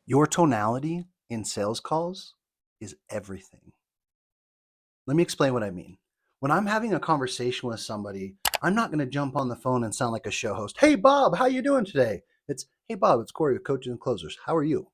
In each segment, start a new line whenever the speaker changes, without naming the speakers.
Your tonality in sales calls is everything. Let me explain what I mean. When I'm having a conversation with somebody, I'm not going to jump on the phone and sound like a show host. Hey, Bob, how you doing today? It's, hey, Bob, it's Corey with Coaches and Closers. How are you?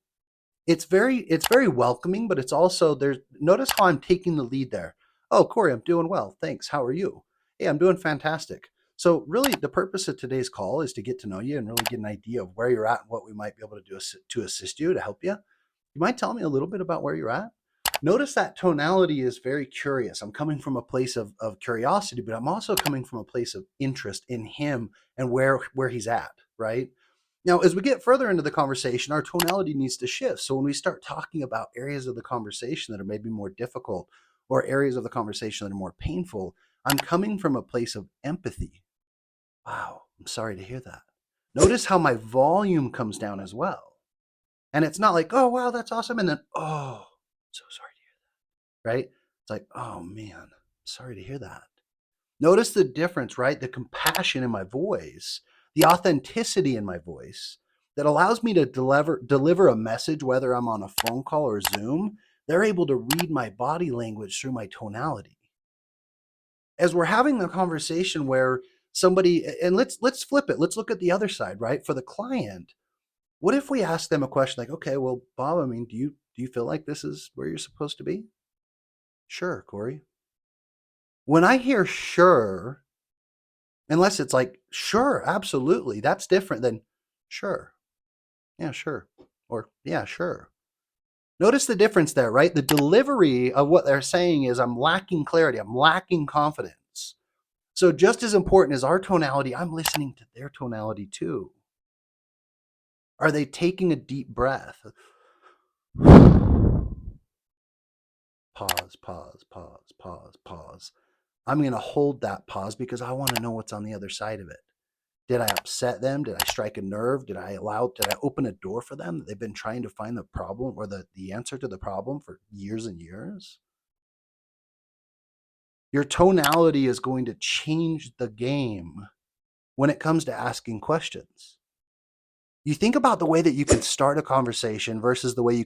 It's very welcoming, but it's also there's notice how I'm taking the lead there. Oh, Corey, I'm doing well. Thanks. How are you? Hey, I'm doing fantastic. So really the purpose of today's call is to get to know you and really get an idea of where you're at and what we might be able to do to assist you, to help you. You might tell me a little bit about where you're at? Notice that tonality is very curious. I'm coming from a place of curiosity, but I'm also coming from a place of interest in him and where he's at, right? Now, as we get further into the conversation, our tonality needs to shift. So when we start talking about areas of the conversation that are maybe more difficult or areas of the conversation that are more painful, I'm coming from a place of empathy. Wow, I'm sorry to hear that. Notice how my volume comes down as well. And it's not like, oh, wow, that's awesome. And then, oh, so sorry to hear that, right? It's like, oh, man, sorry to hear that. Notice the difference, right? The compassion in my voice, the authenticity in my voice that allows me to deliver a message, whether I'm on a phone call or Zoom. They're able to read my body language through my tonality. As we're having the conversation where somebody, and let's flip it. Let's look at the other side, right? For the client, what if we ask them a question like, okay, well, Bob, I mean, do you feel like this is where you're supposed to be? Sure, Corey. When I hear sure, unless it's like, sure, absolutely, that's different than sure. Yeah, sure. Or yeah, sure. Notice the difference there, right? The delivery of what they're saying is I'm lacking clarity, I'm lacking confidence. So just as important as our tonality, I'm listening to their tonality too. Are they taking a deep breath? Pause, pause, pause, pause, pause. I'm going to hold that pause because I want to know what's on the other side of it. Did I upset them? Did I strike a nerve? Did I open a door for them that they've been trying to find the problem or the answer to the problem for years and years? Your tonality is going to change the game when it comes to asking questions. You think about the way that you can start a conversation versus the way you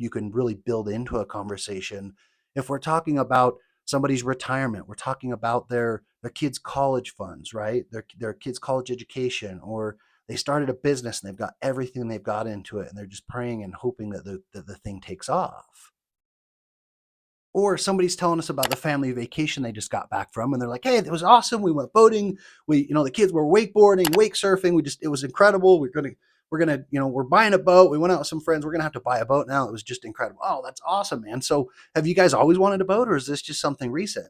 can really build into a conversation. If we're talking about somebody's retirement, we're talking about their kids' college funds, right? Their kids' college education, or they started a business and they've got everything they've got into it and they're just praying and hoping that the thing takes off. Or somebody's telling us about the family vacation they just got back from and they're like, hey, it was awesome, we went boating, the kids were wakeboarding, wake surfing, it was incredible, we're gonna we're buying a boat, we went out with some friends, we're gonna have to buy a boat now, it was just incredible. Oh, that's awesome, man. So have you guys always wanted a boat or is this just something recent?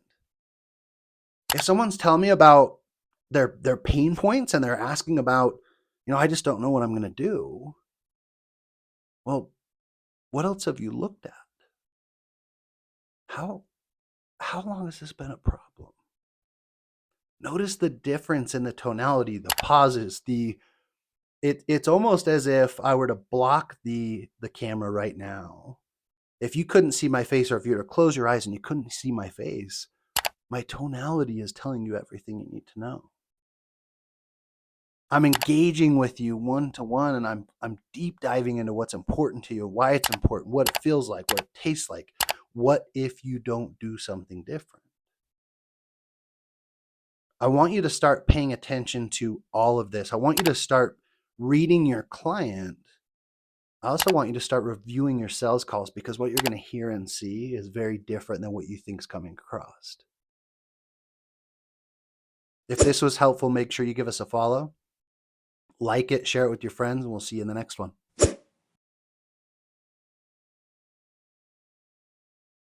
If someone's telling me about their pain points and they're asking about, I just don't know what I'm gonna do, well, what else have you looked at? How how long has this been a problem? Notice the difference in the tonality, the pauses, it's almost as if I were to block the camera right now. If you couldn't see my face, or if you were to close your eyes and you couldn't see my face, my tonality is telling you everything you need to know. I'm engaging with you one to one and I'm deep diving into what's important to you, why it's important, what it feels like, what it tastes like. What if you don't do something different? I want you to start paying attention to all of this. I want you to start reading your client. I also want you to start reviewing your sales calls because what you're going to hear and see is very different than what you think is coming across. If this was helpful, make sure you give us a follow, like it, share it with your friends, and we'll see you in the next one.